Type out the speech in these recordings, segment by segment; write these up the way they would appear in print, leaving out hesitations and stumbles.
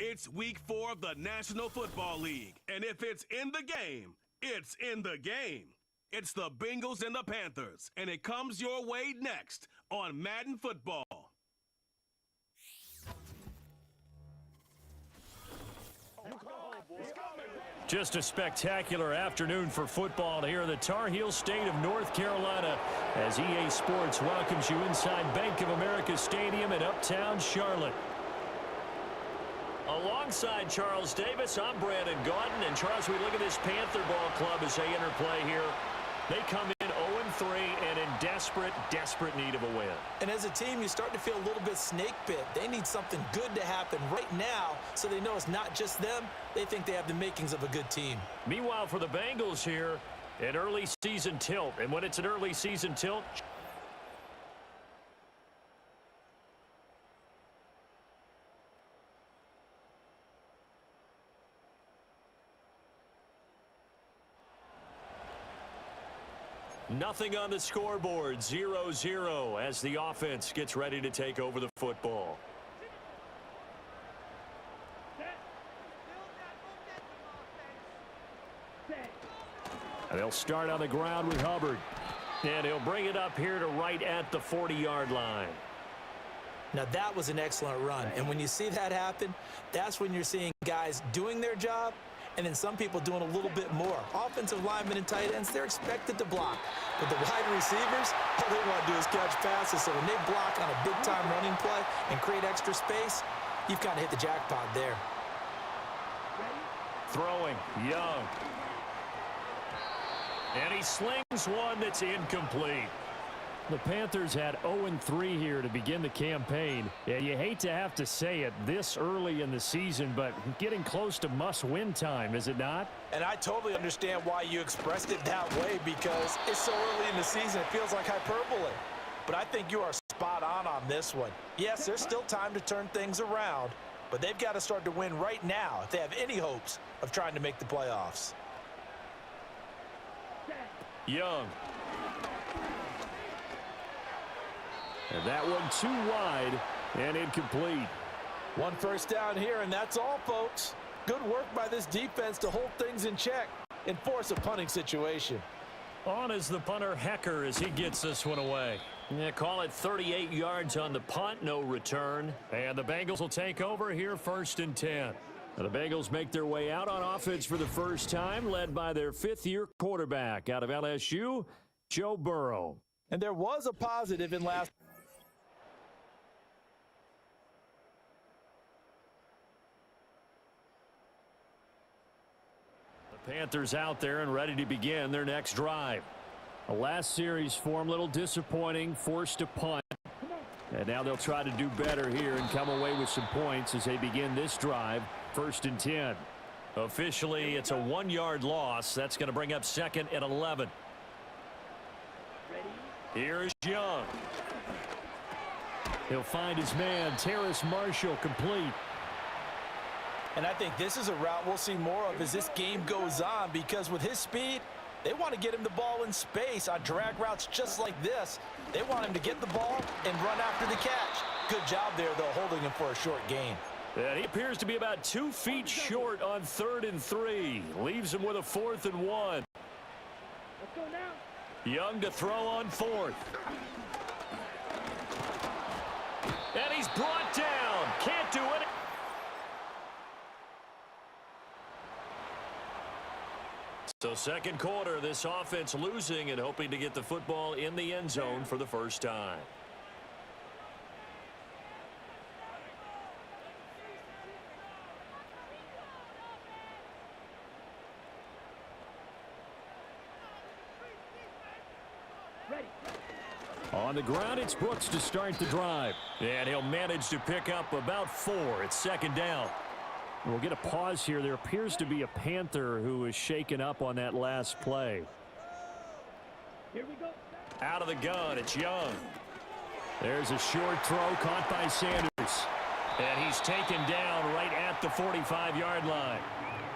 It's week 4 of the National Football League, and if it's in the game, it's in the game. It's the Bengals and the Panthers, and it comes your way next on Madden Football. Just a spectacular afternoon for football here in the Tar Heel state of North Carolina as EA Sports welcomes you inside Bank of America Stadium in uptown Charlotte. Alongside Charles Davis, I'm Brandon Gaudin. And Charles, we look at this Panther ball club as they enter play here. They come in 0-3 and in desperate need of a win. And as a team, you start to feel a little bit snake bit. They need something good to happen right now so they know it's not just them. They think they have the makings of a good team. Meanwhile, for the Bengals here, an early season tilt. And when it's an early season tilt, nothing on the scoreboard, 0-0 as the offense gets ready to take over the football. And they'll start on the ground with Hubbard. And he'll bring it up here to right at the 40-yard line. Now that was an excellent run. And when you see that happen, that's when you're seeing guys doing their job and then some people doing a little bit more. Offensive linemen and tight ends, they're expected to block. But the wide receivers, all they want to do is catch passes. So when they block on a big-time running play and create extra space, you've kind of hit the jackpot there. Throwing, Young. And he slings one that's incomplete. The Panthers had 0-3 here to begin the campaign. Yeah, you hate to have to say it this early in the season, but getting close to must-win time, is it not? And I totally understand why you expressed it that way because it's so early in the season, it feels like hyperbole. But I think you are spot on this one. Yes, there's still time to turn things around, but they've got to start to win right now if they have any hopes of trying to make the playoffs. Young. And that one too wide and incomplete. One first down here, and that's all, folks. Good work by this defense to hold things in check and force a punting situation. On is the punter, Hecker, as he gets this one away. Yeah, call it 38 yards on the punt, no return. And the Bengals will take over here 1st and 10. Now the Bengals make their way out on offense for the first time, led by their 5th-year quarterback out of LSU, Joe Burrow. And there was a positive in last. The Panthers out there and ready to begin their next drive. The last series form a little disappointing, forced to punt. And now they'll try to do better here and come away with some points as they begin this drive, 1st and 10. Officially, it's a 1-yard loss. That's going to bring up 2nd and 11. Here's Young. He'll find his man, Terrace Marshall, complete. And I think this is a route we'll see more of as this game goes on because with his speed, they want to get him the ball in space on drag routes just like this. They want him to get the ball and run after the catch. Good job there, though, holding him for a short gain. And he appears to be about 2 feet short on 3rd and 3. Leaves him with a 4th and 1. Let's go now. Young to throw on 4th. And he's brought down. Can't do it. So 2nd quarter, this offense losing and hoping to get the football in the end zone for the first time. Ready. On the ground, it's Brooks to start the drive. And he'll manage to pick up about 4. It's 2nd down. We'll get a pause here. There appears to be a Panther who is shaken up on that last play. Here we go. Out of the gun, it's Young. There's a short throw caught by Sanders. And he's taken down right at the 45-yard line.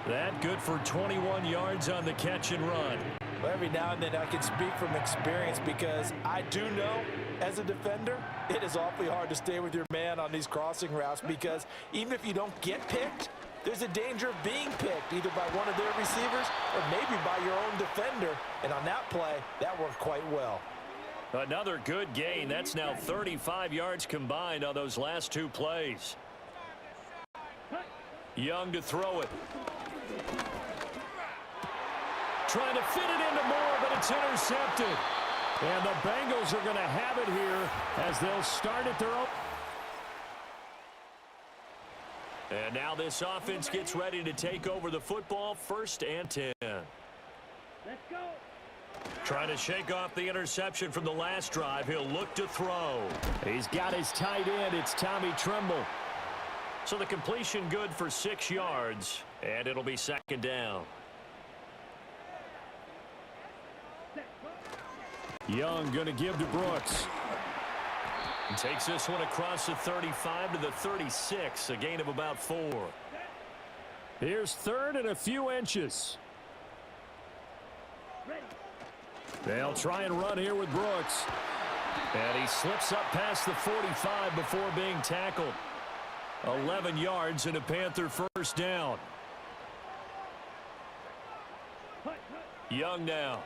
That good for 21 yards on the catch and run. Well, every now and then I can speak from experience because I do know as a defender, it is awfully hard to stay with your man on these crossing routes because even if you don't get picked, there's a danger of being picked either by one of their receivers or maybe by your own defender. And on that play, that worked quite well. Another good gain. That's now 35 yards combined on those last two plays. Young to throw it. Trying to fit it into Moore, but it's intercepted. And the Bengals are going to have it here as they'll start at their own. And now this offense gets ready to take over the football, 1st and 10. Let's go. Trying to shake off the interception from the last drive. He'll look to throw. He's got his tight end. It's Tommy Tremble. So the completion good for 6 yards, and it'll be 2nd down. Young going to give to Brooks. Takes this one across the 35 to the 36, a gain of about 4. Here's 3rd and a few inches. They'll try and run here with Brooks. And he slips up past the 45 before being tackled. 11 yards and a Panther 1st down. Young now.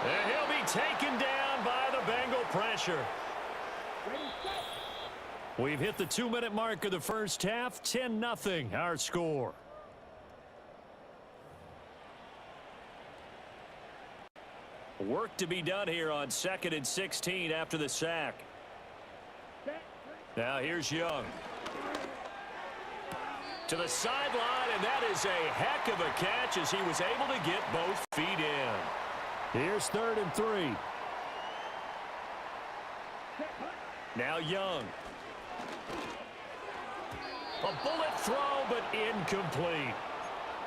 And he'll be taken down by the Bengal pressure. We've hit the 2-minute mark of the first half. 10-0 our score. Work to be done here on 2nd and 16 after the sack. Now here's Young. To the sideline, and that is a heck of a catch as he was able to get both feet in. Here's 3rd and 3. Now Young. A bullet throw, but incomplete.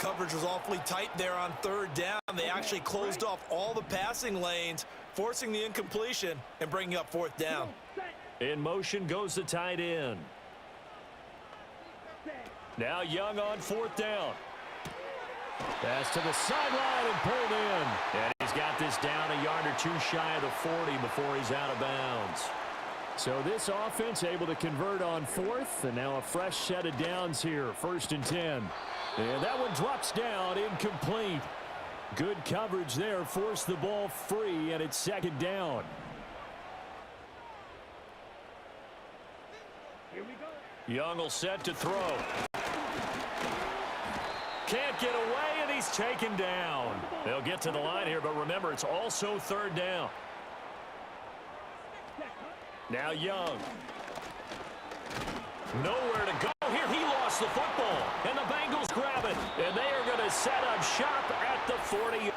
Coverage was awfully tight there on 3rd down. They actually closed off all the passing lanes, forcing the incompletion and bringing up 4th down. In motion goes the tight end. Now Young on 4th down. Pass to the sideline and pulled in. And he's got this down a yard or 2 shy of the 40 before he's out of bounds. So this offense able to convert on 4th, and now a fresh set of downs here, 1st and 10. And that one drops down, incomplete. Good coverage there, forced the ball free, and it's 2nd down. Here we go. Young will set to throw. Can't get away, and he's taken down. They'll get to the line here, but remember, it's also 3rd down. Now Young. Nowhere to go. Here he lost the football, and the Bengals grab it, and they are going to set up shop at the 40.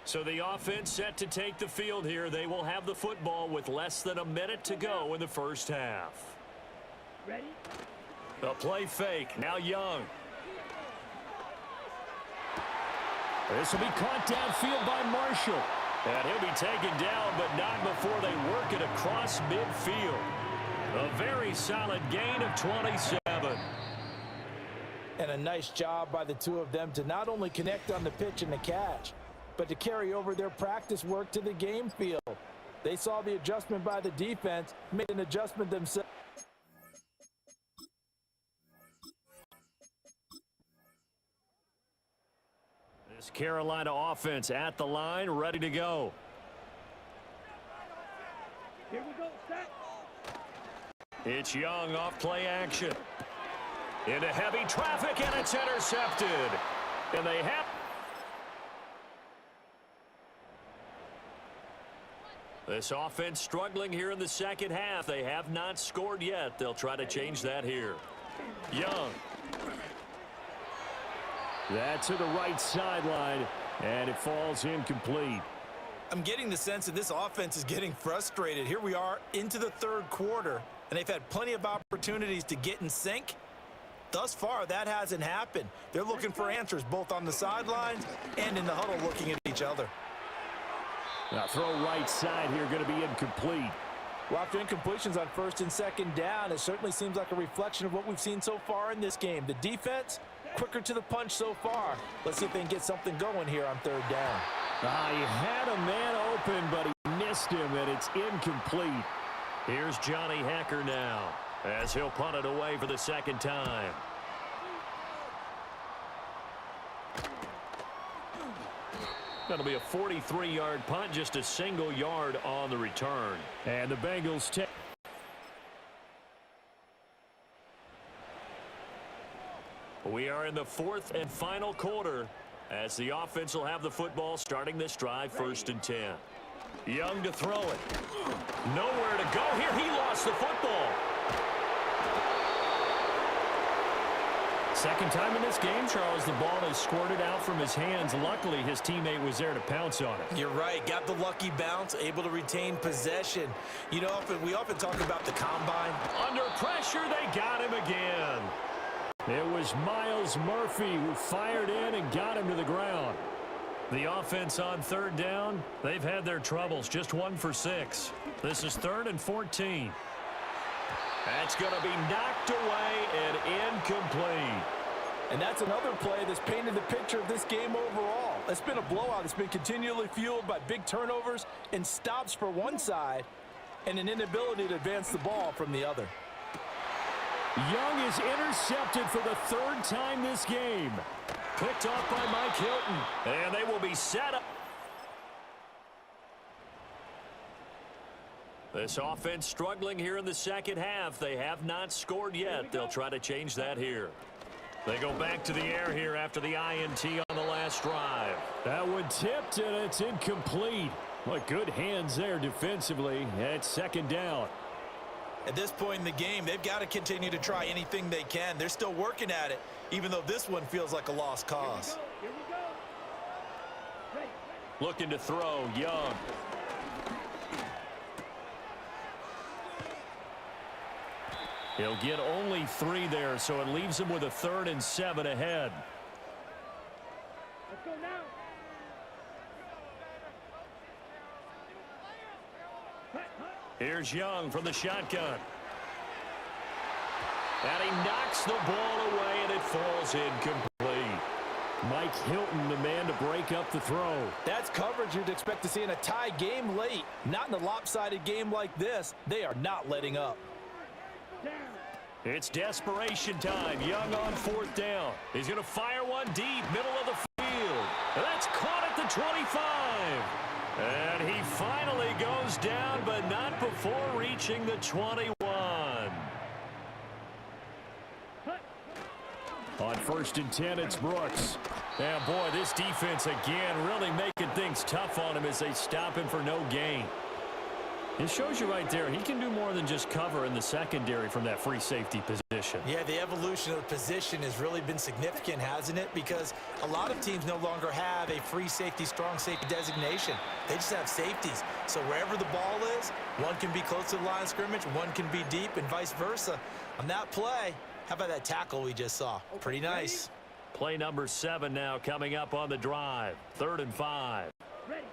So the offense set to take the field here. They will have the football with less than a minute to go in the first half. Ready? A play fake. Now Young. This will be caught downfield by Marshall. And he'll be taken down, but not before they work it across midfield. A very solid gain of 27. And a nice job by the two of them to not only connect on the pitch and the catch, but to carry over their practice work to the game field. They saw the adjustment by the defense, made an adjustment themselves. This Carolina offense at the line, ready to go. Here we go, set. It's Young off play action. Into heavy traffic, and it's intercepted. And they have... This offense struggling here in the second half. They have not scored yet. They'll try to change that here. Young. That's to the right sideline, and it falls incomplete. I'm getting the sense that this offense is getting frustrated. Here we are into the 3rd quarter, and they've had plenty of opportunities to get in sync. Thus far, that hasn't happened. They're looking for answers both on the sidelines and in the huddle looking at each other. Now throw right side here, going to be incomplete. Well, after incompletions on 1st and 2nd down, it certainly seems like a reflection of what we've seen so far in this game. The defense quicker to the punch so far. Let's see if they can get something going here on third down. He had a man open, but he missed him, and it's incomplete. Here's Johnny Hacker now, as he'll punt it away for the second time. That'll be a 43-yard punt, just a single yard on the return. And the Bengals take. We are in the fourth and final quarter as the offense will have the football starting this drive, 1st and 10. Young to throw it. Nowhere to go here. He lost the football. Second time in this game, Charles, the ball has squirted out from his hands. Luckily, his teammate was there to pounce on it. You're right. Got the lucky bounce, able to retain possession. You know, we often talk about the combine. Under pressure, they got him again. It was Miles Murphy who fired in and got him to the ground. The offense on third down, they've had their troubles. Just 1 for 6. This is 3rd and 14. That's going to be knocked away and incomplete. And that's another play that's painted the picture of this game overall. It's been a blowout. It's been continually fueled by big turnovers and stops for one side and an inability to advance the ball from the other. Young is intercepted for the 3rd time this game. Picked off by Mike Hilton. And they will be set up. This offense struggling here in the second half. They have not scored yet. They'll try to change that here. They go back to the air here after the INT on the last drive. That one tipped, and it's incomplete. What good hands there defensively. It's 2nd down. At this point in the game, they've got to continue to try anything they can. They're still working at it, even though this one feels like a lost cause. Here we go. Ready. Looking to throw, Young. He'll get only 3 there, so it leaves him with a 3rd and 7 ahead. Let's go now. Here's Young from the shotgun. And he knocks the ball away, and it falls incomplete. Mike Hilton, the man to break up the throw. That's coverage you'd expect to see in a tie game late. Not in a lopsided game like this. They are not letting up. Down. It's desperation time. Young on 4th down. He's going to fire one deep, middle of the field. That's caught at the 25. And he finally goes down, but not before reaching the 21. On 1st and 10, it's Brooks. And boy, this defense again really making things tough on him as they stop him for no gain. It shows you right there, he can do more than just cover in the secondary from that free safety position. Yeah, the evolution of the position has really been significant, hasn't it? Because a lot of teams no longer have a free safety, strong safety designation. They just have safeties. So wherever the ball is, one can be close to the line of scrimmage, one can be deep, and vice versa. On that play, how about that tackle we just saw? Pretty nice. Play number 7 now coming up on the drive. 3rd and 5. Ready.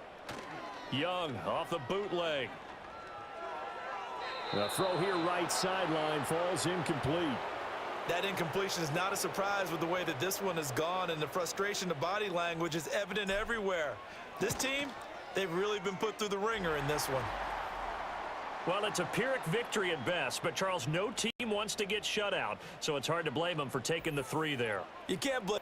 Young off the bootleg. The throw here right sideline falls incomplete. That incompletion is not a surprise with the way that this one has gone, and the frustration of body language is evident everywhere. This team, they've really been put through the ringer in this one. Well, it's a Pyrrhic victory at best, but Charles, no team wants to get shut out, so it's hard to blame them for taking the 3 there. You can't blame.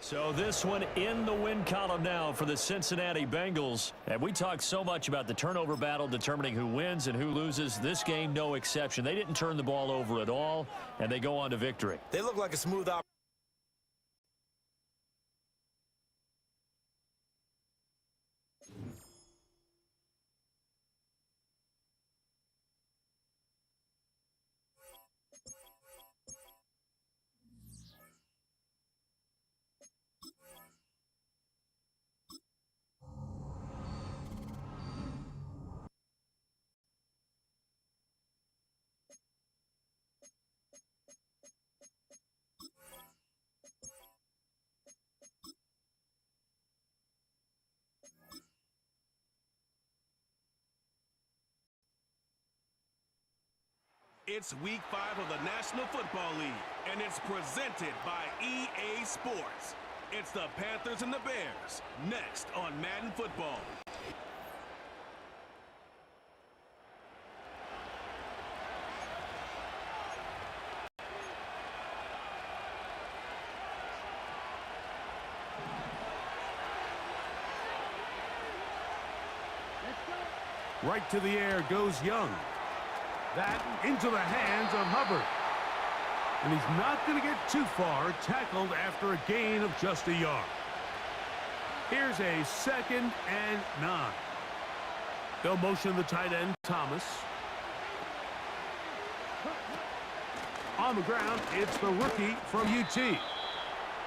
So this one in the win column now for the Cincinnati Bengals. And we talked so much about the turnover battle determining who wins and who loses. This game, no exception. They didn't turn the ball over at all, and they go on to victory. They look like a smooth opportunity. It's Week 5 of the National Football League, and it's presented by EA Sports. It's the Panthers and the Bears, next on Madden Football. Right to the air goes Young. That into the hands of Hubbard. And he's not going to get too far, tackled after a gain of just a yard. Here's a 2nd and 9. They'll motion the tight end, Thomas. On the ground, it's the rookie from UT.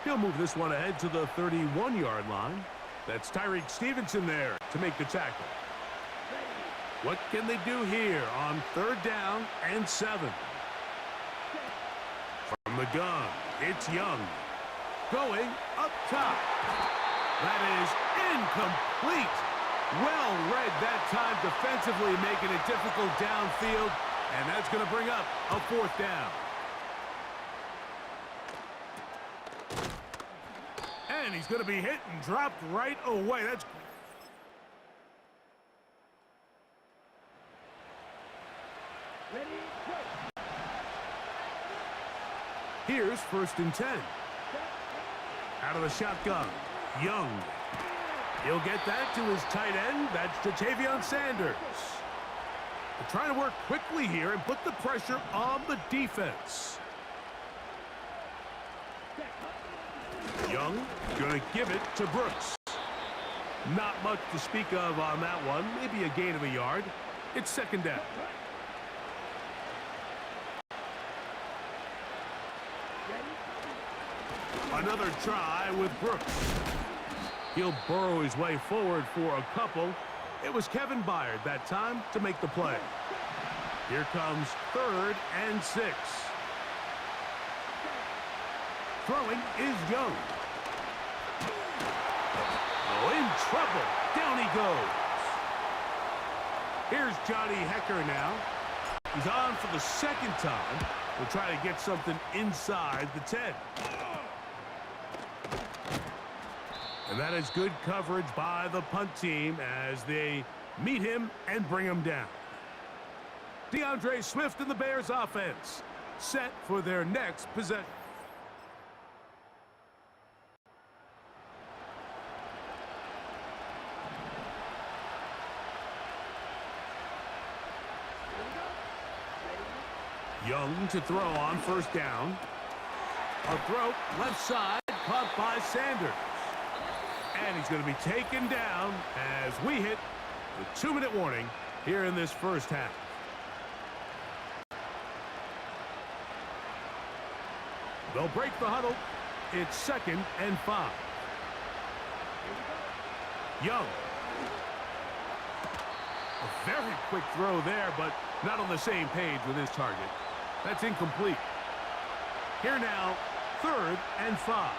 He'll move this one ahead to the 31-yard line. That's Tyreek Stevenson there to make the tackle. What can they do here on 3rd down and 7? From the gun, it's Young. Going up top. That is incomplete. Well read that time defensively, making it difficult downfield. And that's going to bring up a 4th down. And he's going to be hit and dropped right away. That's Here's 1st and 10. Out of the shotgun, Young. He'll get that to his tight end. That's Ja'Tavion Sanders. They're trying to work quickly here and put the pressure on the defense. Young going to give it to Brooks. Not much to speak of on that one. Maybe a gain of a yard. It's 2nd down. Another try with Brooks. He'll burrow his way forward for a couple. It was Kevin Byard that time to make the play. Here comes 3rd and 6. Throwing is Young. Oh, in trouble. Down he goes. Here's Johnny Hecker now. He's on for the 2nd time. We'll try to get something inside the 10. And that is good coverage by the punt team as they meet him and bring him down. DeAndre Swift and the Bears offense set for their next possession. Young to throw on 1st down. A throw left side caught by Sanders. And he's going to be taken down as we hit the 2-minute warning here in this 1st half. They'll break the huddle. It's 2nd and 5. Young. A very quick throw there, but not on the same page with his target. That's incomplete. Here now, 3rd and 5.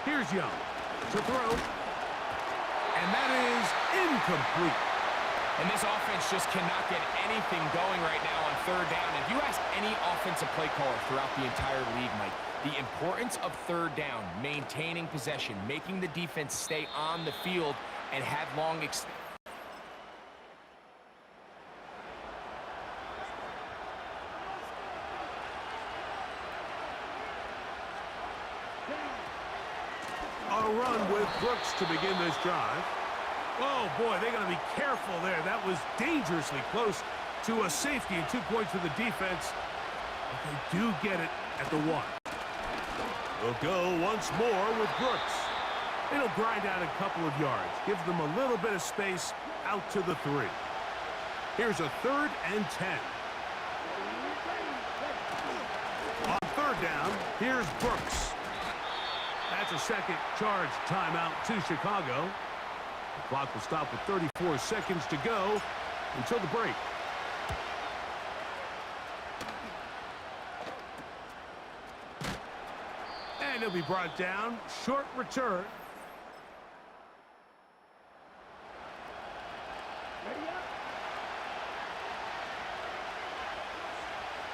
Here's Young to throw, and that is incomplete. And this offense just cannot get anything going right now on 3rd down. If you ask any offensive play caller throughout the entire league, Mike, the importance of 3rd down, maintaining possession, making the defense stay on the field, and have long A run with Brooks to begin this drive. Oh, boy, they're going to be careful there. That was dangerously close to a safety and 2 points for the defense. But they do get it at the 1. They'll go once more with Brooks. It'll grind out a couple of yards. Gives them a little bit of space out to the 3. Here's a 3rd and 10. On 3rd down, here's Brooks. That's a 2nd charge timeout to Chicago. The clock will stop with 34 seconds to go until the break. And he'll be brought down. Short return.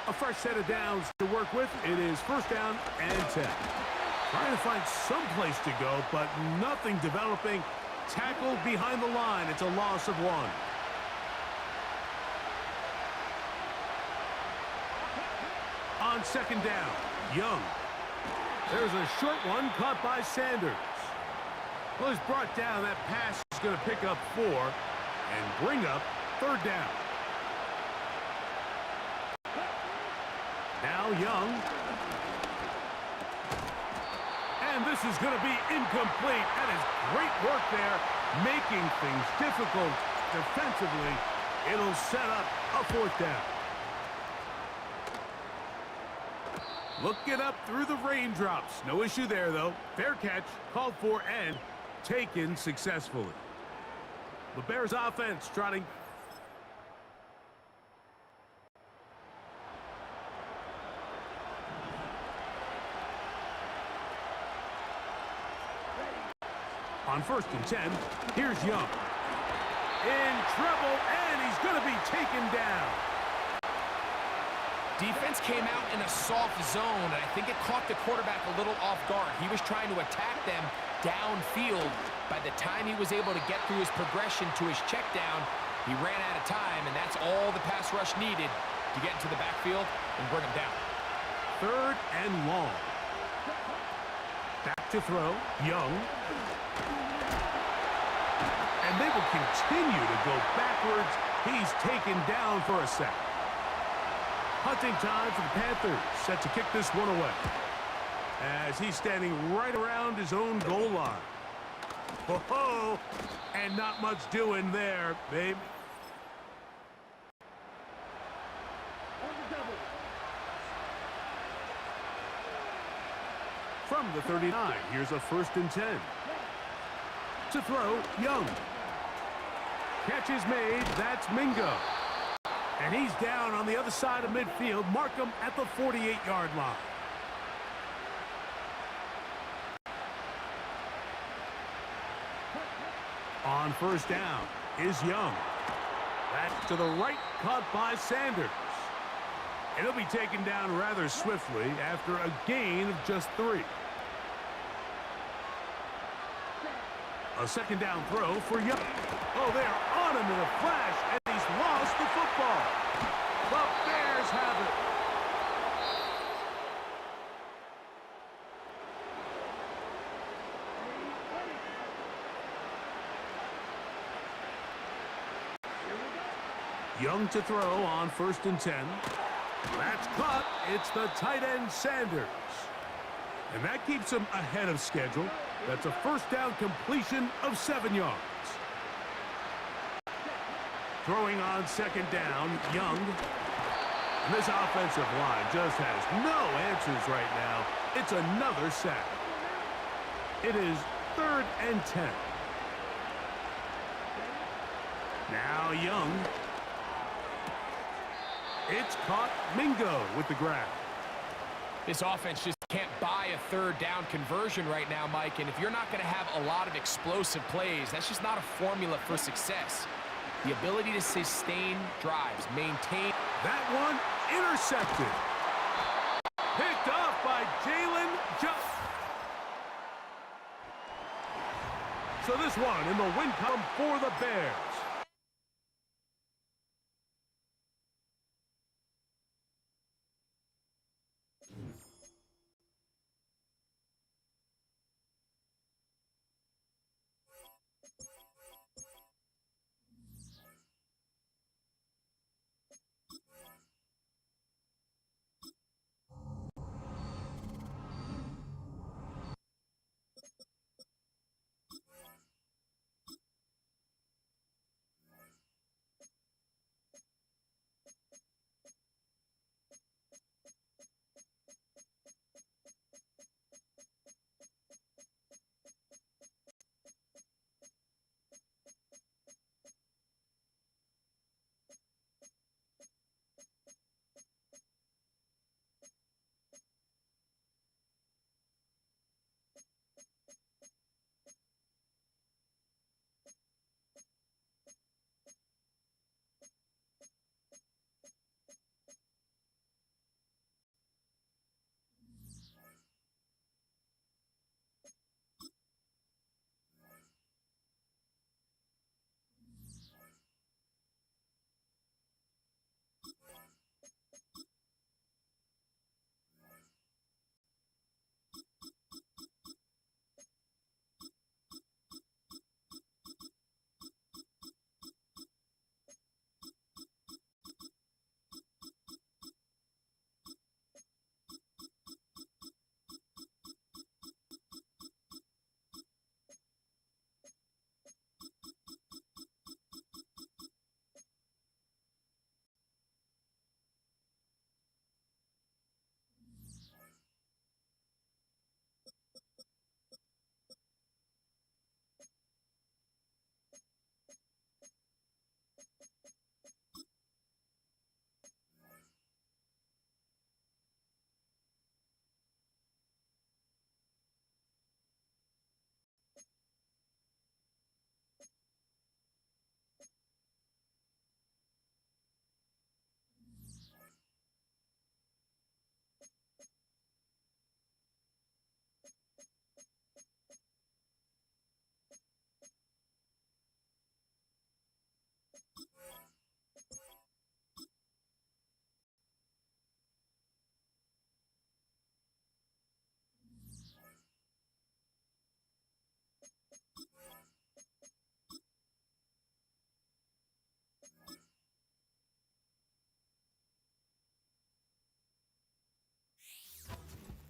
A fresh set of downs to work with. It is first down and 10. Trying to find some place to go, but nothing developing. Tackled behind the line. It's a loss of 1. On second down, Young. There's a short one caught by Sanders. Well, he's brought down. That pass is going to pick up 4 and bring up third down. Now Young. And this is going to be incomplete. That is great work there, making things difficult defensively. It'll set up a fourth down. Looking up through the raindrops. No issue there, though. Fair catch, called for, and taken successfully. The Bears offense trotting. On first and 10, here's Young. In trouble, and he's going to be taken down. Defense came out in a soft zone, and I think it caught the quarterback a little off guard. He was trying to attack them downfield. By the time he was able to get through his progression to his check down, he ran out of time, and that's all the pass rush needed to get into the backfield and bring him down. Third and long. Back to throw, Young. And they will continue to go backwards. He's taken down for a sack. Hunting time for the Panthers, set to kick this one away. As he's standing right around his own goal line. Ho-ho! And not much doing there, babe. From the 39, here's a first and 10. To throw, Young. Catch is made, that's Mingo. And he's down on the other side of midfield. Mark him at the 48-yard line. On first down is Young. Back to the right, caught by Sanders. And he'll be taken down rather swiftly after a gain of just 3. A second down throw for Young. Oh, they're on him in a flash, and he's lost the football. The Bears have it. Young to throw on first and 10. That's caught. It's the tight end, Sanders. And that keeps him ahead of schedule. That's a first down completion of 7 yards. Throwing on second down, Young. And this offensive line just has no answers right now. It's another sack. It is third and 10. Now Young. It's caught. Mingo with the grab. This offense just can't buy a third down conversion right now, Mike. And if you're not going to have a lot of explosive plays, that's just not a formula for success. The ability to sustain drives, maintain. That one intercepted. Picked off by Jalen Jones. So this one in the win column for the Bears.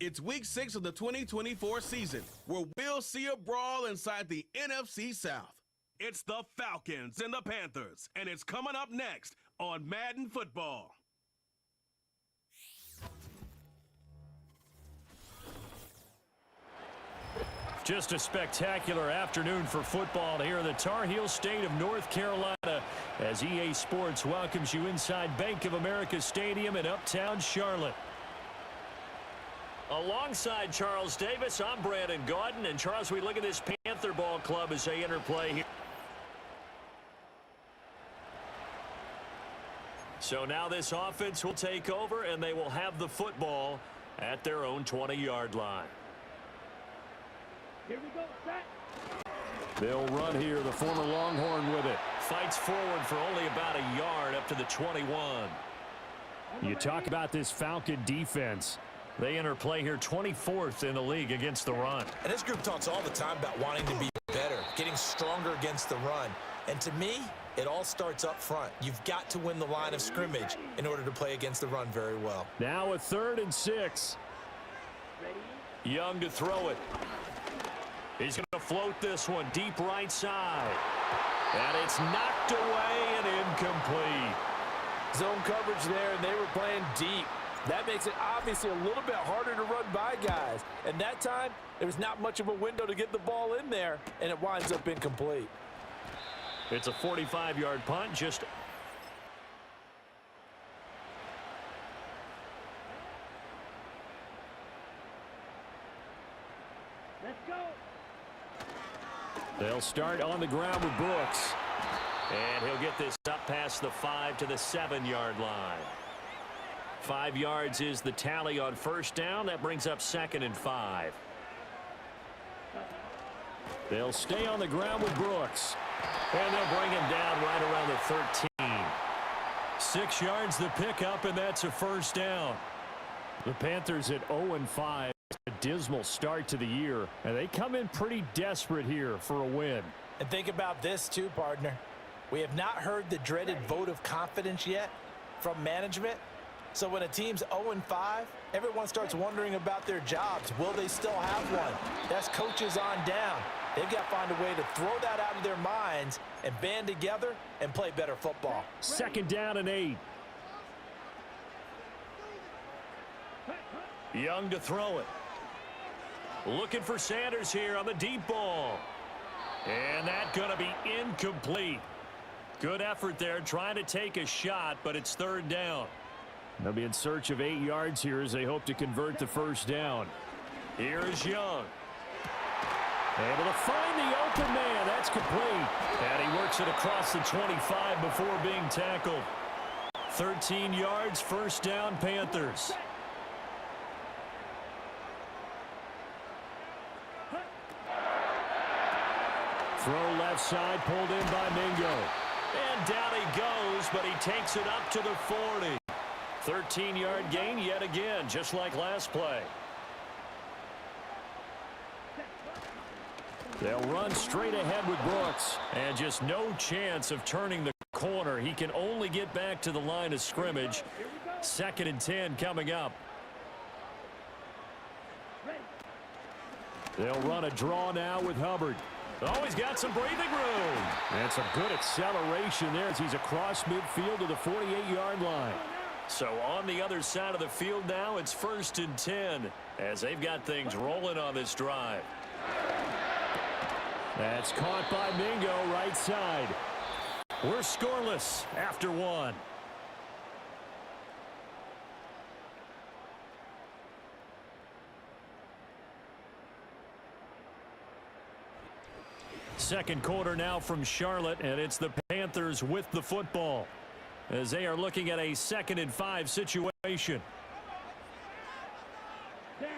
It's week 6 of the 2024 season, where we'll see a brawl inside the NFC South. It's the Falcons and the Panthers, and it's coming up next on Madden Football. Just a spectacular afternoon for football here in the Tar Heel state of North Carolina as EA Sports welcomes you inside Bank of America Stadium in Uptown Charlotte. Alongside Charles Davis, I'm Brandon Gaudin. And Charles, we look at this Panther ball club as they enter play here. So now this offense will take over, and they will have the football at their own 20-yard line. Here we go, set. They'll run here, the former Longhorn with it. Fights forward for only about a yard up to the 21. You talk about this Falcon defense. They enter play here 24th in the league against the run. And this group talks all the time about wanting to be better, getting stronger against the run. And to me, it all starts up front. You've got to win the line of scrimmage in order to play against the run very well. Now a 3rd and 6. Young to throw it. He's going to float this one deep right side. And it's knocked away and incomplete. Zone coverage there, and they were playing deep. That makes it obviously a little bit harder to run by guys. And that time, there was not much of a window to get the ball in there, and it winds up incomplete. It's a 45-yard punt. Let's go. They'll start on the ground with Brooks. And he'll get this up past the 5 to the 7-yard line. 5 yards is the tally on first down. That brings up 2nd and 5. They'll stay on the ground with Brooks. And they'll bring him down right around the 13. 6 yards the pickup, and that's a first down. The Panthers at 0-5. A dismal start to the year, and they come in pretty desperate here for a win. And think about this too, partner. We have not heard the dreaded vote of confidence yet from management. So when a team's 0-5, everyone starts wondering about their jobs. Will they still have one? That's coaches on down. They've got to find a way to throw that out of their minds and band together and play better football. 2nd down and 8. Young to throw it. Looking for Sanders here on the deep ball. And that's going to be incomplete. Good effort there trying to take a shot, but it's 3rd down. They'll be in search of 8 yards here as they hope to convert the first down. Here is Young. Able to find the open man. That's complete. And he works it across the 25 before being tackled. 13 yards, first down, Panthers. Throw left side, pulled in by Mingo. And down he goes, but he takes it up to the 40. 13-yard gain yet again, just like last play. They'll run straight ahead with Brooks. And just no chance of turning the corner. He can only get back to the line of scrimmage. 2nd and 10 coming up. They'll run a draw now with Hubbard. Oh, he's got some breathing room. And some good acceleration there as he's across midfield to the 48-yard line. So on the other side of the field now, it's 1st and 10 as they've got things rolling on this drive. That's caught by Mingo, right side. We're scoreless after 1. Second quarter now from Charlotte, and it's the Panthers with the football as they are looking at a 2nd and 5 situation. Down.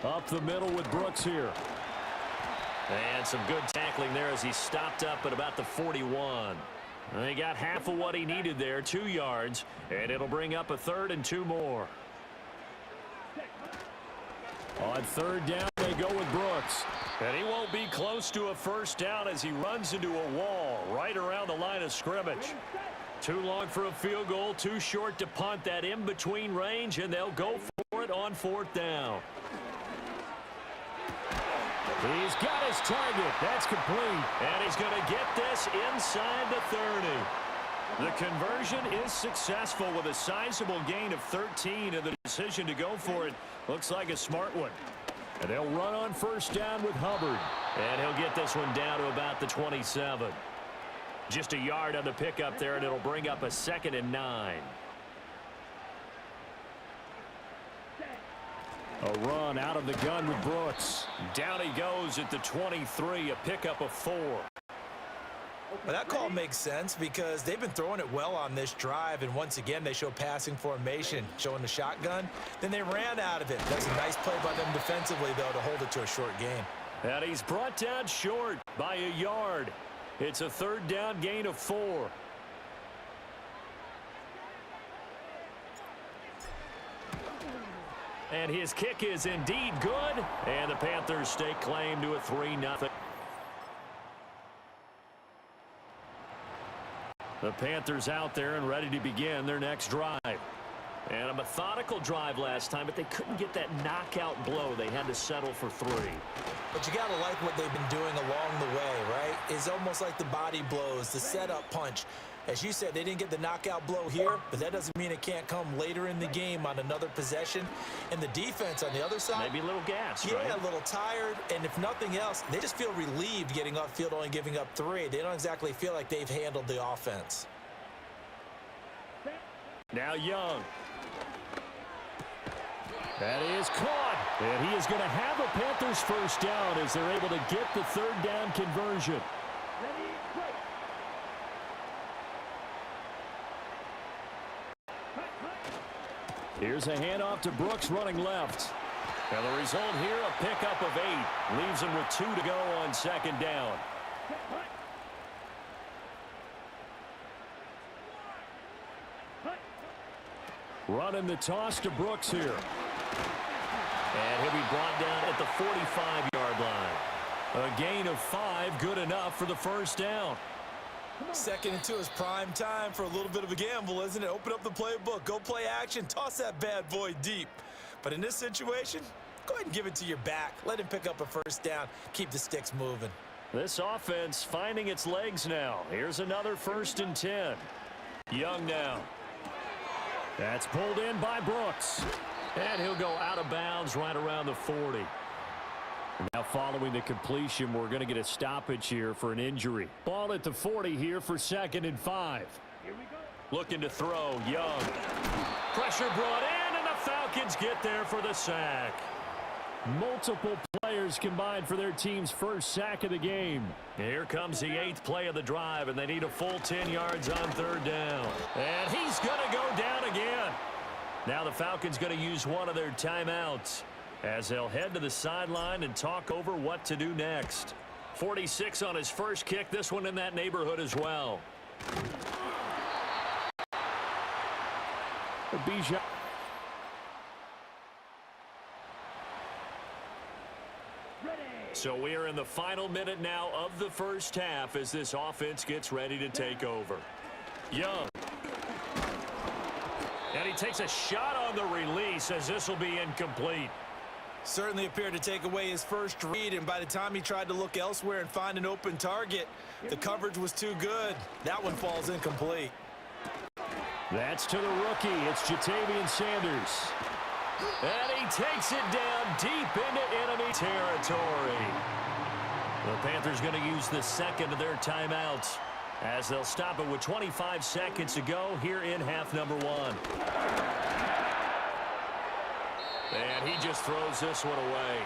Up the middle with Brooks here. And some good tackling there as he stopped up at about the 41. They got half of what he needed there, 2 yards, and it'll bring up a 3rd and 2 more. On 3rd down, they go with Brooks. And he won't be close to a first down as he runs into a wall right around the line of scrimmage. Too long for a field goal, too short to punt that in-between range, and they'll go for it on 4th down. He's got his target. That's complete. And he's going to get this inside the 30. The conversion is successful with a sizable gain of 13, and the decision to go for it looks like a smart one. And they'll run on first down with Hubbard. And he'll get this one down to about the 27. Just a yard on the pickup there, and it'll bring up a 2nd and 9. A run out of the gun with Brooks. Down he goes at the 23, a pickup of 4. Well, that call makes sense because they've been throwing it well on this drive, and once again they show passing formation, showing the shotgun. Then they ran out of it. That's a nice play by them defensively, though, to hold it to a short gain. And he's brought down short by a yard. It's a 3rd down gain of 4. And his kick is indeed good, and the Panthers stake claim to a 3-0. The Panthers out there and ready to begin their next drive. And a methodical drive last time, but they couldn't get that knockout blow. They had to settle for 3. But you got to like what they've been doing along the way, right? It's almost like the body blows, the setup punch. As you said, they didn't get the knockout blow here, but that doesn't mean it can't come later in the game on another possession. And the defense on the other side, maybe a little gas, yeah, right? A little tired. And if nothing else, they just feel relieved getting off field, only giving up 3. They don't exactly feel like they've handled the offense. Now Young. That is caught. And he is going to have a Panthers first down as they're able to get the 3rd down conversion. Here's a handoff to Brooks running left. And the result here, a pickup of 8. Leaves him with 2 to go on 2nd down. Running the toss to Brooks here. And he'll be brought down at the 45-yard line. A gain of 5, good enough for the first down. 2nd and 2 is prime time for a little bit of a gamble, isn't it? Open up the playbook, go play action, toss that bad boy deep. But in this situation, go ahead and give it to your back. Let him pick up a first down. Keep the sticks moving. This offense finding its legs now. Here's another 1st and 10. Young now. That's pulled in by Brooks. And he'll go out of bounds right around the 40. Now following the completion, we're going to get a stoppage here for an injury. Ball at the 40 here for 2nd and 5. Here we go. Looking to throw, Young. Pressure brought in, and the Falcons get there for the sack. Multiple players combined for their team's first sack of the game. Here comes the 8th play of the drive, and they need a full 10 yards on 3rd down. And he's going to go down again. Now the Falcons going to use one of their timeouts as they'll head to the sideline and talk over what to do next. 46 on his first kick, this one in that neighborhood as well. Bijan. So we are in the final minute now of the first half as this offense gets ready to take over. Young. And he takes a shot on the release as this will be incomplete. Certainly appeared to take away his first read, and by the time he tried to look elsewhere and find an open target, the coverage was too good. That one falls incomplete. That's to the rookie. It's Jatavian Sanders. And he takes it down deep into enemy territory. The Panthers going to use the 2nd of their timeouts as they'll stop it with 25 seconds to go here in half number 1. And he just throws this one away.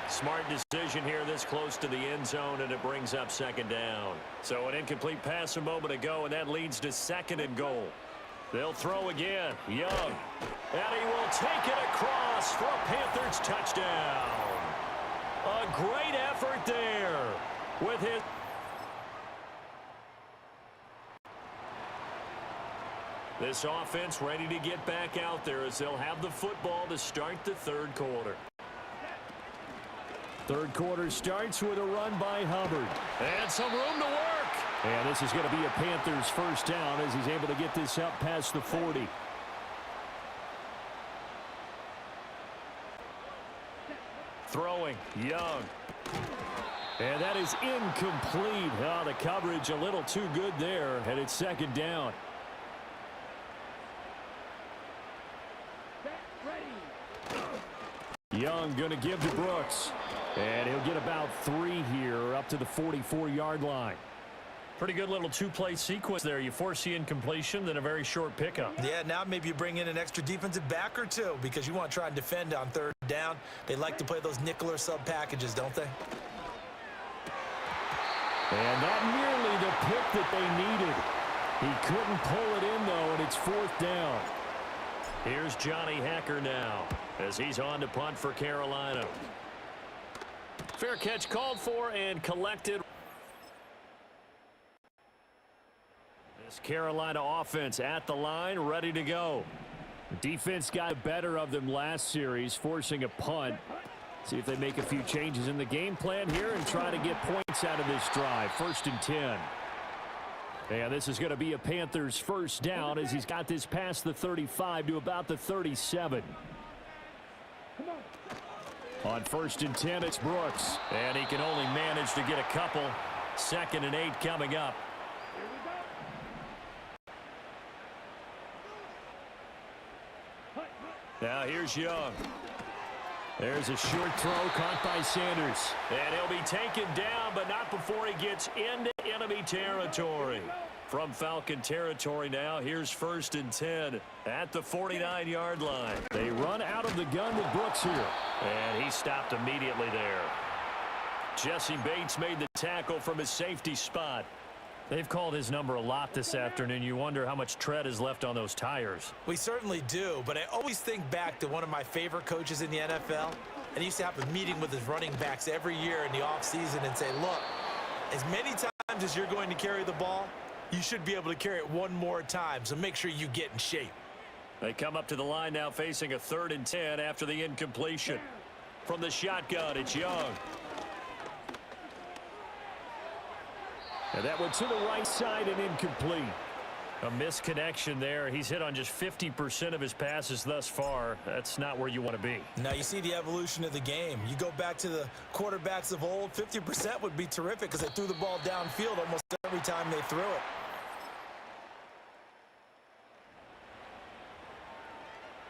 Smart decision here this close to the end zone, and it brings up 2nd down. So an incomplete pass a moment ago, and that leads to 2nd and goal. They'll throw again. Young. And he will take it across for a Panthers touchdown. A great effort there with his... This offense ready to get back out there as they'll have the football to start the 3rd quarter. Third quarter starts with a run by Hubbard. And some room to work. And this is going to be a Panthers first down as he's able to get this up past the 40. Throwing, Young. And that is incomplete. Oh, the coverage a little too good there, and it's second down. Young going to give to Brooks. And he'll get about 3 here up to the 44-yard line. Pretty good little two-play sequence there. You force the incompletion, then a very short pickup. Yeah, now maybe you bring in an extra defensive back or two because you want to try and defend on third down. They like to play those nickel or sub packages, don't they? And not nearly the pick that they needed. He couldn't pull it in, though, and it's fourth down. Here's Johnny Hacker now as he's on to punt for Carolina. Fair catch called for and collected. This Carolina offense at the line, ready to go. Defense got the better of them last series, forcing a punt. See if they make a few changes in the game plan here and try to get points out of this drive. First and 10. And this is going to be a Panthers first down as he's got this past the 35 to about the 37. On first and 10, it's Brooks. And he can only manage to get a couple. Second and 8 coming up. Now here's Young. There's a short throw caught by Sanders. And he'll be taken down, but not before he gets into enemy territory. From Falcon territory now, here's first and 10 at the 49-yard line. They run out of the gun with Brooks here. And he stopped immediately there. Jesse Bates made the tackle from his safety spot. They've called his number a lot this afternoon. You wonder how much tread is left on those tires. We certainly do, but I always think back to one of my favorite coaches in the NFL. And he used to have a meeting with his running backs every year in the offseason and say, look, as many times as you're going to carry the ball, you should be able to carry it one more time, so make sure you get in shape. They come up to the line now facing a 3rd and 10 after the incompletion. From the shotgun, it's Young. And that went to the right side and incomplete. A misconnection there. He's hit on just 50% of his passes thus far. That's not where you want to be. Now you see the evolution of the game. You go back to the quarterbacks of old, 50% would be terrific because they threw the ball downfield almost every time they threw it.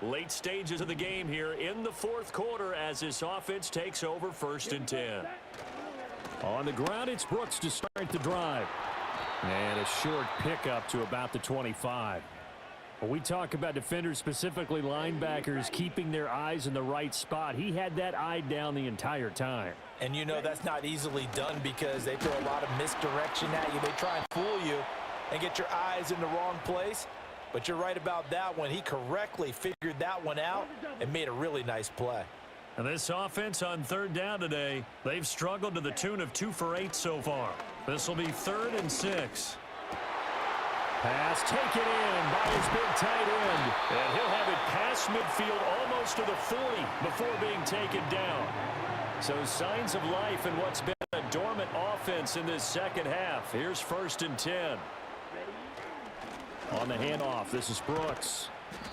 Late stages of the game here in the 4th quarter as this offense takes over first and 10. On the ground, it's Brooks to start the drive. And a short pickup to about the 25. When we talk about defenders, specifically linebackers, keeping their eyes in the right spot, he had that eye down the entire time. And you know that's not easily done because they throw a lot of misdirection at you. They try and fool you and get your eyes in the wrong place. But you're right about that one. He correctly figured that one out and made a really nice play. And this offense on 3rd down today, they've struggled to the tune of 2 for 8 so far. This will be 3rd and 6. Pass taken in by his big tight end. And he'll have it past midfield almost to the 40 before being taken down. So signs of life in what's been a dormant offense in this second half. Here's first and 10. On the handoff, this is Brooks.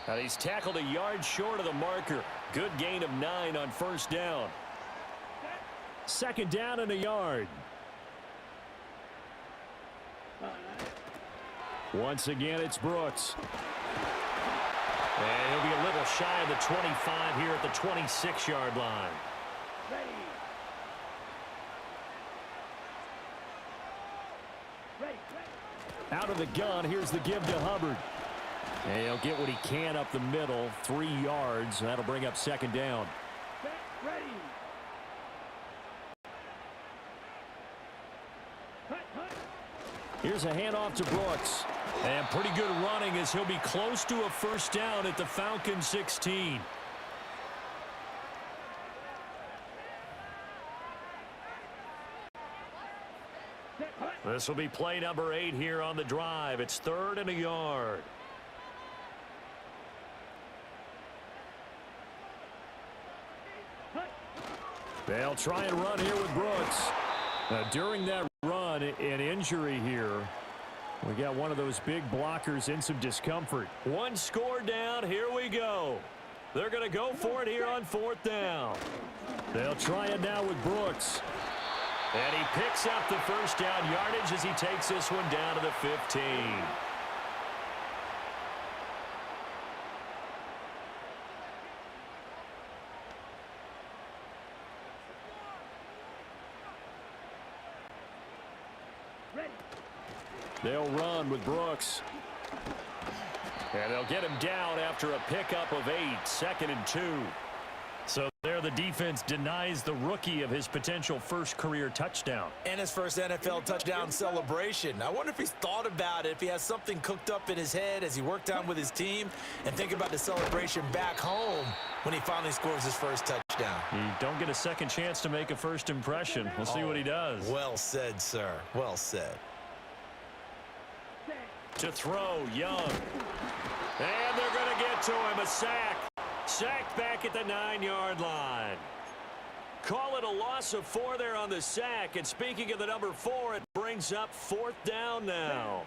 And he's tackled a yard short of the marker. Good gain of 9 on first down. Second down and a yard. Once again, it's Brooks. And he'll be a little shy of the 25 here at the 26-yard line. Out of the gun, here's the give to Hubbard. And he'll get what he can up the middle, 3 yards. That'll bring up second down. Here's a handoff to Brooks. And pretty good running as he'll be close to a first down at the Falcon 16. This will be play number 8 here on the drive. It's 3rd and a yard. They'll try and run here with Brooks. During that run, an injury here. We got one of those big blockers in some discomfort. One score down. Here we go. They're going to go for it here on 4th down. They'll try it now with Brooks. And he picks up the first down yardage as he takes this one down to the 15. They'll run with Brooks. And they'll get him down after a pickup of 8, 2nd and 2. So there the defense denies the rookie of his potential first career touchdown. And his first NFL touchdown celebration. I wonder if he's thought about it, if he has something cooked up in his head as he worked out with his team, and think about the celebration back home when he finally scores his first touchdown. You don't get a second chance to make a first impression. We'll see what he does. Well said, sir. Well said. To throw, Young. And they're going to get to him. A sack. Sacked back at the 9-yard line. Call it a loss of 4 there on the sack. And speaking of the number 4, it brings up 4th down now.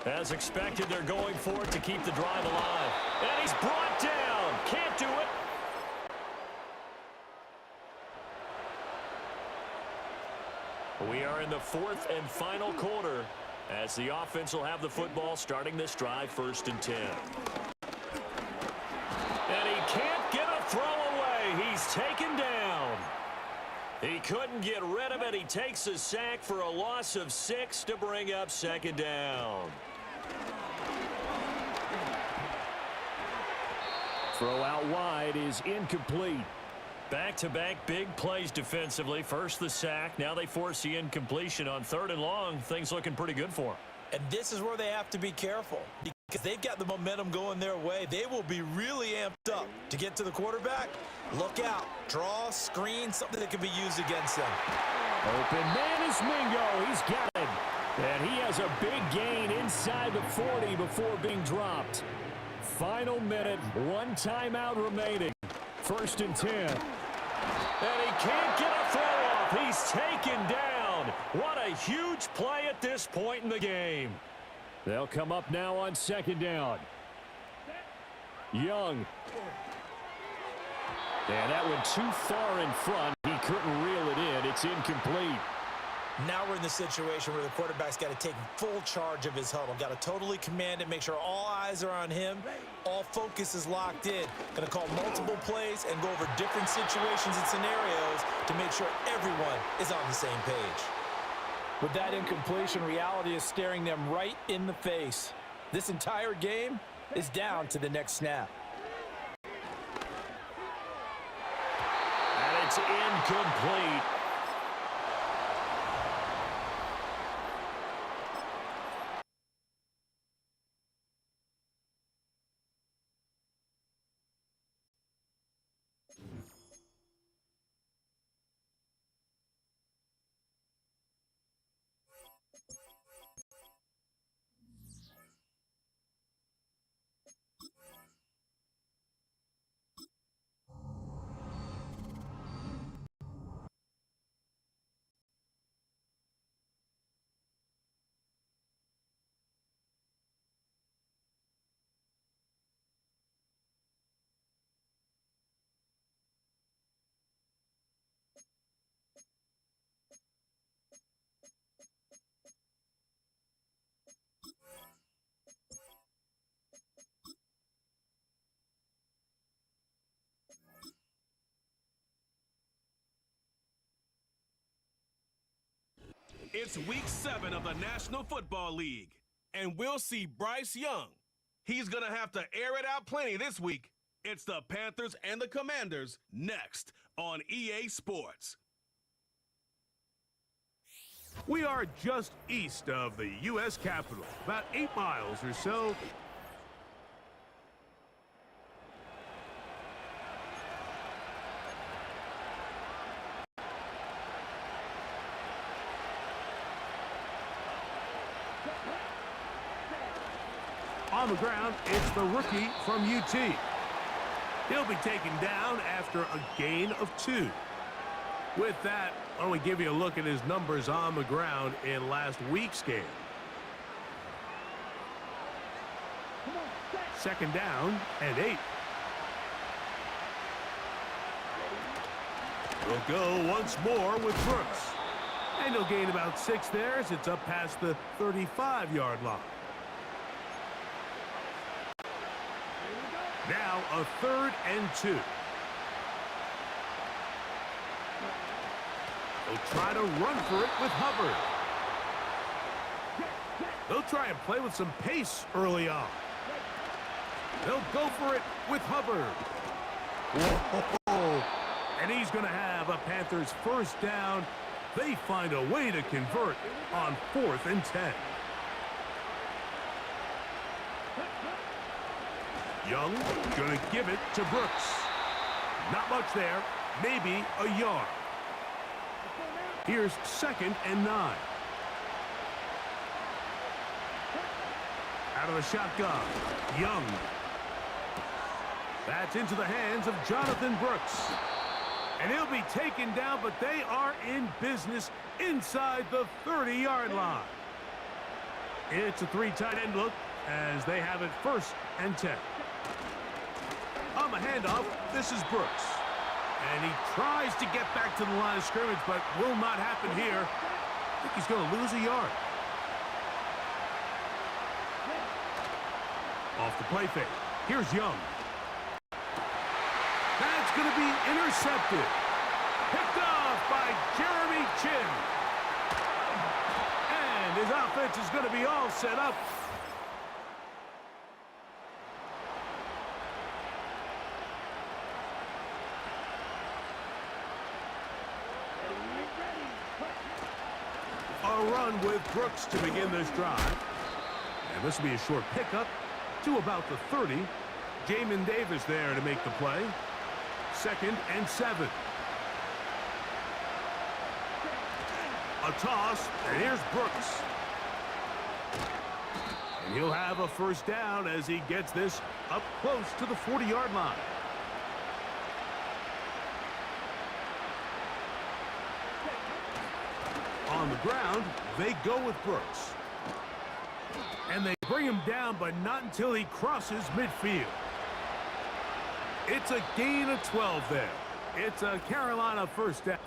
As expected, they're going for it to keep the drive alive. And he's brought down. Can't do it. We are in the 4th and final quarter as the offense will have the football starting this drive 1st and 10. And he can't get a throw away. He's taken down. He couldn't get rid of it. He takes a sack for a loss of 6 to bring up 2nd down. Throw out wide is incomplete. Back-to-back big plays defensively. First the sack. Now they force the incompletion on 3rd and long. Things looking pretty good for them. And this is where they have to be careful because they've got the momentum going their way. They will be really amped up to get to the quarterback. Look out. Draw, screen, something that can be used against them. Open man is Mingo. He's got it. And he has a big gain inside the 40 before being dropped. Final minute. 1 timeout remaining. 1st and 10. And he can't get a throw off. He's taken down. What a huge play at this point in the game. They'll come up now on 2nd down. Young. And that went too far in front. He couldn't reel it in. It's incomplete. Now we're in the situation where the quarterback's got to take full charge of his huddle. Got to totally command it, make sure all eyes are on him. All focus is locked in. Going to call multiple plays and go over different situations and scenarios to make sure everyone is on the same page. With that incompletion, reality is staring them right in the face. This entire game is down to the next snap. And it's incomplete. It's week 7 of the National Football League, and we'll see Bryce Young. He's going to have to air it out plenty this week. It's the Panthers and the Commanders next on EA Sports. We are just east of the U.S. Capitol, about 8 miles or so. On the ground, it's the rookie from UT. He'll be taken down after a gain of 2. With that, why don't we give you a look at his numbers on the ground in last week's game. Second down and 8. We'll go once more with Brooks. And he'll gain about 6 there as it's up past the 35-yard line. Now a 3rd and 2. They'll try to run for it with Hubbard. They'll try and play with some pace early on. They'll go for it with Hubbard. Whoa. And he's going to have a Panthers first down. They find a way to convert on 4th and 10. Young going to give it to Brooks. Not much there. Maybe a yard. Here's 2nd and 9. Out of the shotgun. Young. That's into the hands of Jonathan Brooks. And he'll be taken down, but they are in business inside the 30-yard line. It's a 3 tight end look as they have it 1st and 10. On the handoff, this is Brooks. And he tries to get back to the line of scrimmage, but will not happen here. I think he's going to lose a yard. Off the play fake. Here's Young. That's going to be intercepted. Picked off by Jeremy Chin. And his offense is going to be all set up. A run with Brooks to begin this drive. And this will be a short pickup to about the 30. Jamin Davis there to make the play. 2nd and 7. A toss, and here's Brooks. And he'll have a first down as he gets this up close to the 40-yard line. On the ground, they go with Brooks. And they bring him down, but not until he crosses midfield. It's a gain of 12 there. It's a Carolina first down.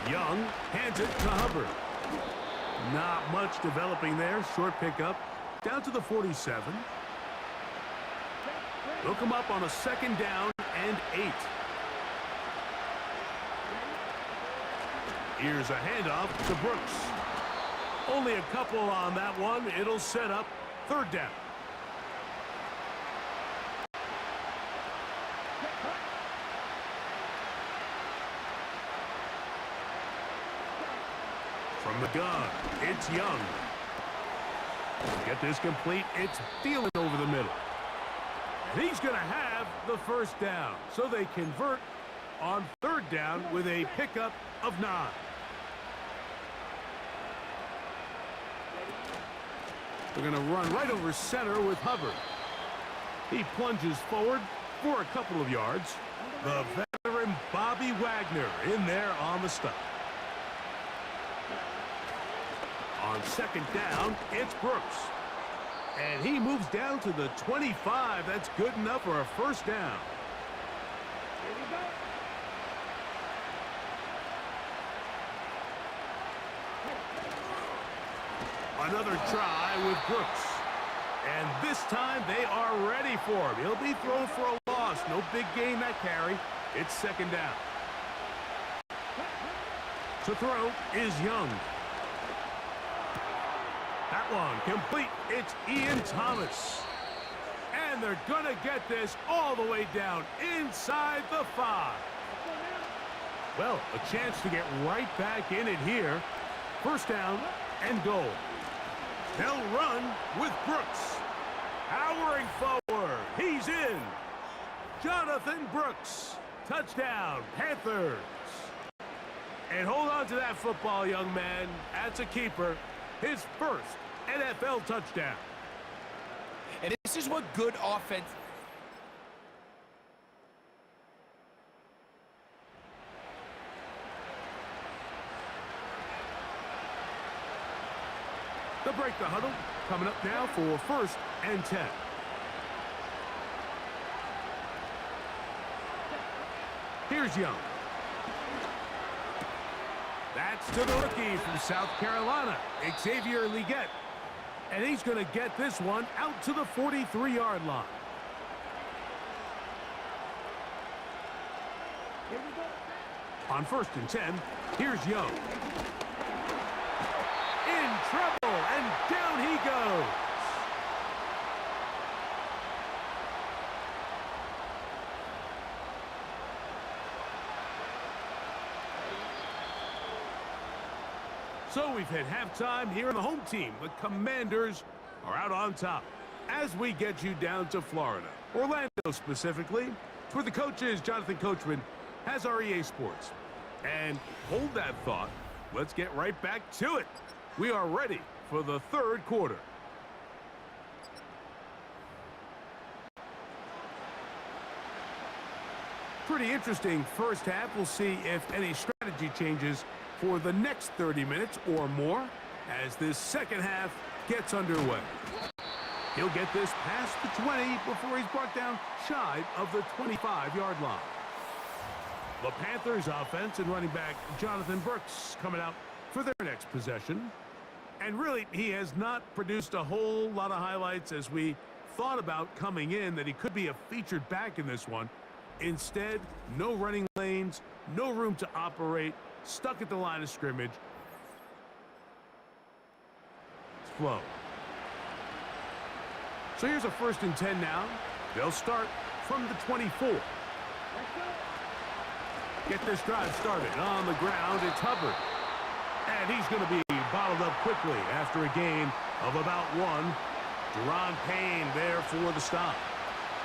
Young hands it to Hubbard. Not much developing there. Short pickup down to the 47. They'll come up on a 2nd down and 8. Here's a handoff to Brooks. Only a couple on that one. It'll set up 3rd down. From the gun, it's Young. Get this complete. It's Thielen over the middle. And he's going to have the first down. So they convert on 3rd down with a pickup of 9. They're going to run right over center with Hubbard. He plunges forward for a couple of yards. The veteran Bobby Wagner in there on the stop. On 2nd down, it's Brooks. And he moves down to the 25. That's good enough for a first down. Another try with Brooks. And this time they are ready for him. He'll be thrown for a loss. No big gain that carry. It's 2nd down. To throw is Young. That one complete. It's Ian Thomas. And they're going to get this all the way down inside the 5. Well, a chance to get right back in it here. First down and goal. They'll run with Brooks. Powering forward. He's in. Jonathan Brooks. Touchdown, Panthers. And hold on to that football, young man. That's a keeper. His first NFL touchdown. And this is what good offense... They'll break the huddle. Coming up now for 1st and 10. Here's Young. That's to the rookie from South Carolina, Xavier Legette. And he's going to get this one out to the 43-yard line. On 1st and 10, here's Young. In trouble, and down he goes. So we've hit halftime here in the home team. The Commanders are out on top as we get you down to Florida, Orlando specifically. For the coaches, Jonathan Coachman has our EA Sports. And hold that thought. Let's get right back to it. We are ready for the 3rd quarter. Pretty interesting first half. We'll see if any strategy changes for the next 30 minutes or more as this second half gets underway. He'll get this past the 20 before he's brought down shy of the 25-yard line. The Panthers offense and running back Jonathan Brooks coming out for their next possession. And really, he has not produced a whole lot of highlights as we thought about coming in that he could be a featured back in this one. Instead, no running lanes, no room to operate, stuck at the line of scrimmage. Slow. So here's a 1st and 10 now. They'll start from the 24. Get this drive started on the ground. It's Hubbard. And he's going to be bottled up quickly after a gain of about 1. Deron Payne there for the stop.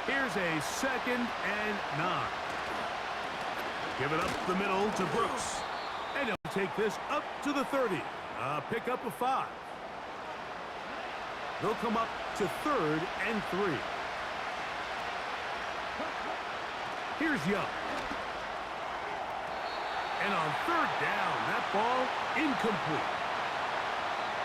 Here's a 2nd and 9. Give it up the middle to Brooks. And he'll take this up to the 30. Pick up a 5. They'll come up to 3rd and 3. Here's Young. And on 3rd down, that ball incomplete.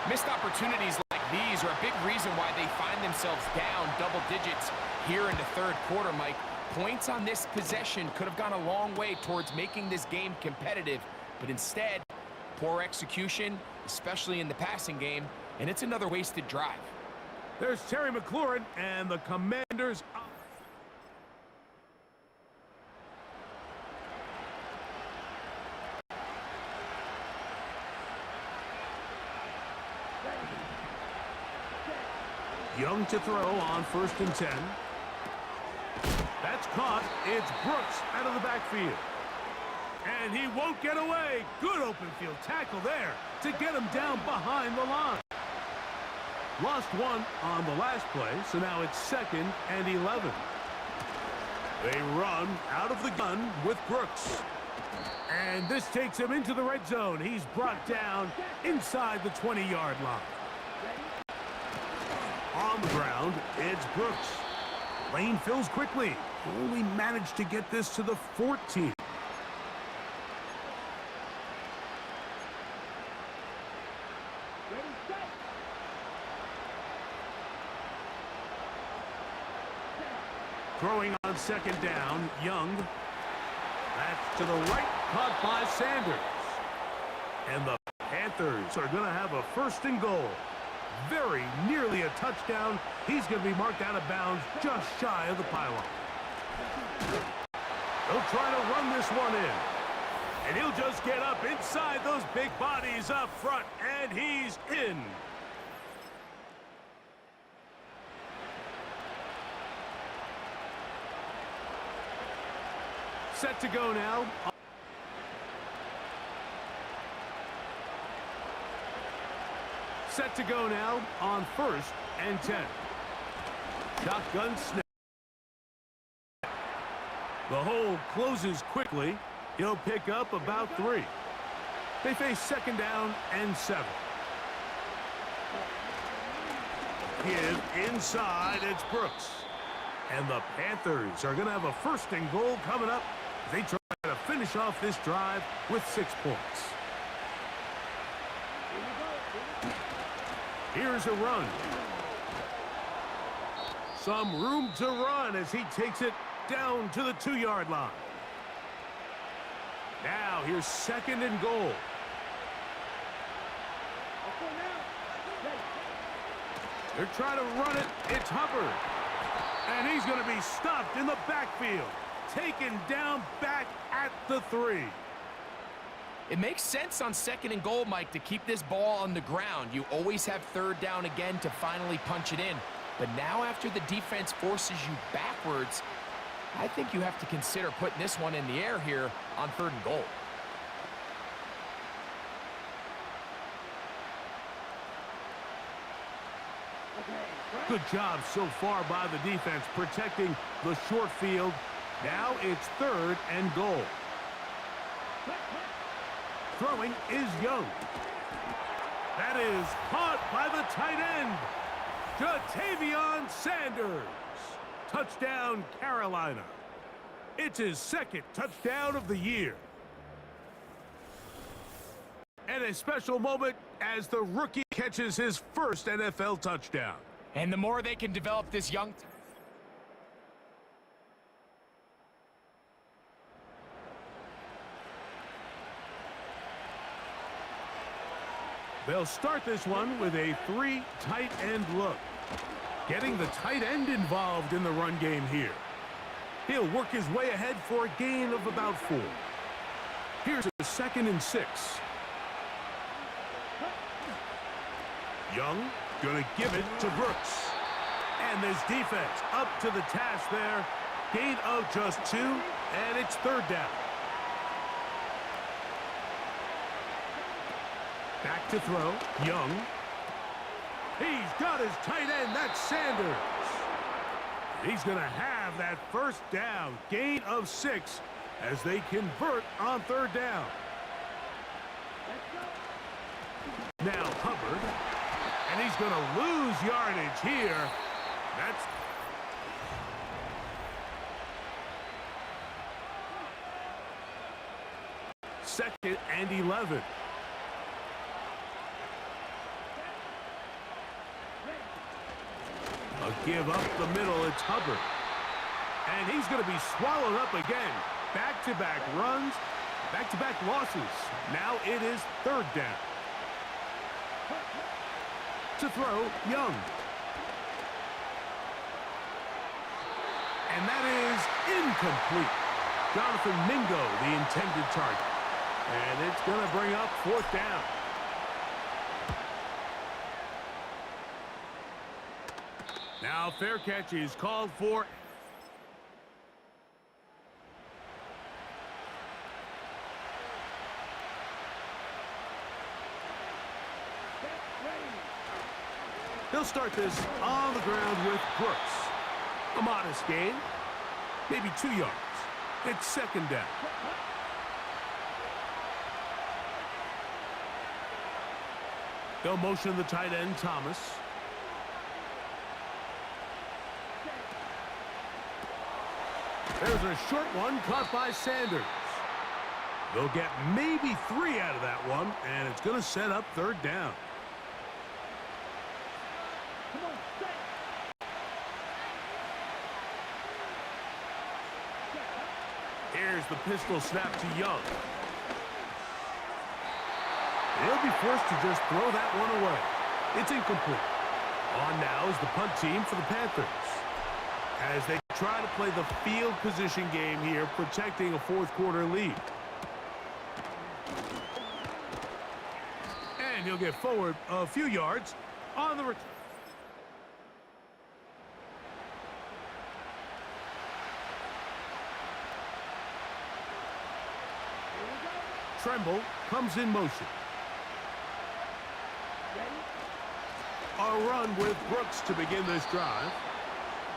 Missed opportunities like these are a big reason why they find themselves down double digits here in the 3rd quarter, Mike. Points on this possession could have gone a long way towards making this game competitive, but instead, poor execution, especially in the passing game, and it's another wasted drive. There's Terry McLaurin and the Commanders. Young to throw on 1st and 10. That's caught. It's Brooks out of the backfield. And he won't get away. Good open field tackle there to get him down behind the line. Lost 1 on the last play, so now it's 2nd and 11. They run out of the gun with Brooks. And this takes him into the red zone. He's brought down inside the 20-yard line. On the ground, it's Brooks. Lane fills quickly. Only managed to get this to the 14. Throwing on 2nd down, Young. That's to the right, caught by Sanders. And the Panthers are going to have a 1st and goal. Very nearly a touchdown. He's going to be marked out of bounds just shy of the pylon. They'll try to run this one in. And he'll just get up inside those big bodies up front, and he's in. Set to go now. Set to go now on 1st and 10. Shotgun snap. The hole closes quickly. He'll pick up about 3. They face second down and 7. Give inside, it's Brooks. And the Panthers are going to have a 1st and goal coming up. They try to finish off this drive with 6 points. Here's a run. Some room to run as he takes it down to the 2-yard line. Now here's 2nd and goal. They're trying to run it. It's Hubbard. And he's going to be stopped in the backfield. Taken down back at the 3. It makes sense on 2nd and goal, Mike, to keep this ball on the ground. You always have 3rd down again to finally punch it in. But now after the defense forces you backwards, I think you have to consider putting this one in the air here on 3rd and goal. Good job so far by the defense protecting the short field. Now it's 3rd and goal. Throwing is Young. That is caught by the tight end, Jatavion Sanders. Touchdown, Carolina. It's his 2nd touchdown of the year. And a special moment as the rookie catches his 1st NFL touchdown. And the more they can develop this young... They'll start this one with a 3 tight end look. Getting the tight end involved in the run game here. He'll work his way ahead for a gain of about 4. Here's a 2nd and 6. Young gonna give it to Brooks. And this defense up to the task there. Gain of just 2, and it's 3rd down. Back to throw, Young. He's got his tight end, that's Sanders. He's gonna have that 1st down, gain of 6, as they convert on 3rd down. Now Hubbard, and he's gonna lose yardage here. That's... Second and 11. A give up the middle, it's Hubbard. And he's going to be swallowed up again. Back-to-back runs, back-to-back losses. Now it is 3rd down. To throw, Young. And that is incomplete. Jonathan Mingo, the intended target. And it's going to bring up 4th down. Now fair catch is called for. He'll start this on the ground with Brooks. A modest gain, maybe 2 yards. It's 2nd down. They'll motion the tight end, Thomas. There's a short one caught by Sanders. They'll get maybe 3 out of that one, and it's going to set up 3rd down. Here's the pistol snap to Young. They'll be forced to just throw that one away. It's incomplete. On now is the punt team for the Panthers, as they try to play the field position game here, protecting a 4th quarter lead. And he'll get forward a few yards on the return. Tremble comes in motion. A run with Brooks to begin this drive.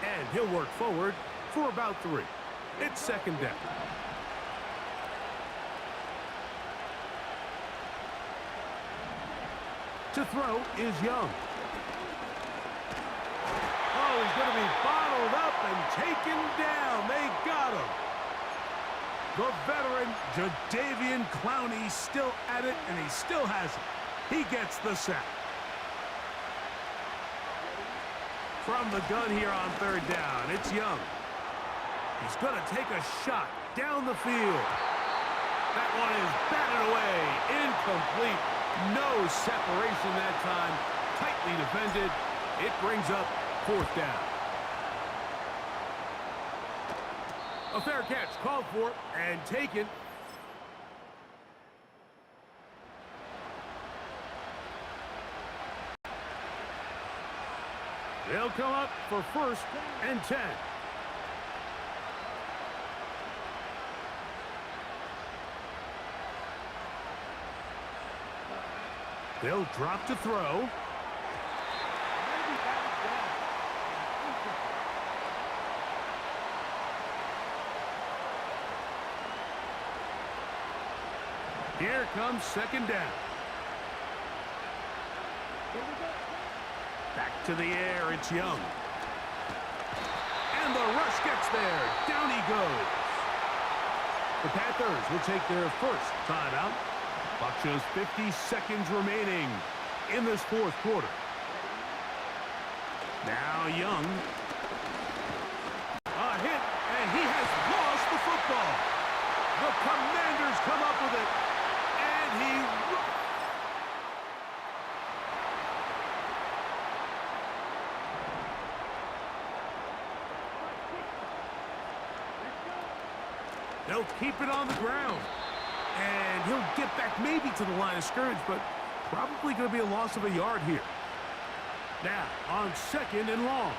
And he'll work forward for about 3. It's 2nd down. To throw is Young. Oh, he's going to be bottled up and taken down. They got him. The veteran, Jadeveon Clowney, still at it, and he still has it. He gets the sack. From the gun here on third down, it's Young. He's going to take a shot down the field. That one is batted away. Incomplete. No separation that time. Tightly defended. It brings up fourth down. A fair catch called for and taken. They'll come up for 1st and 10. They'll drop to throw. Here comes 2nd down. Back to the air, it's Young. And the rush gets there. Down he goes. The Panthers will take their first timeout. Clock shows 50 seconds remaining in this fourth quarter. Now Young. A hit, and he has lost the football. The Commanders come up with it, and he... They'll keep it on the ground. And he'll get back maybe to the line of scrimmage, but probably going to be a loss of a yard here. Now, on 2nd and long.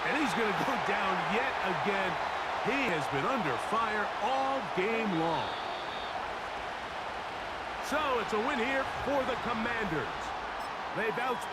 And he's going to go down yet again. He has been under fire all game long. So it's a win here for the Commanders. They bounce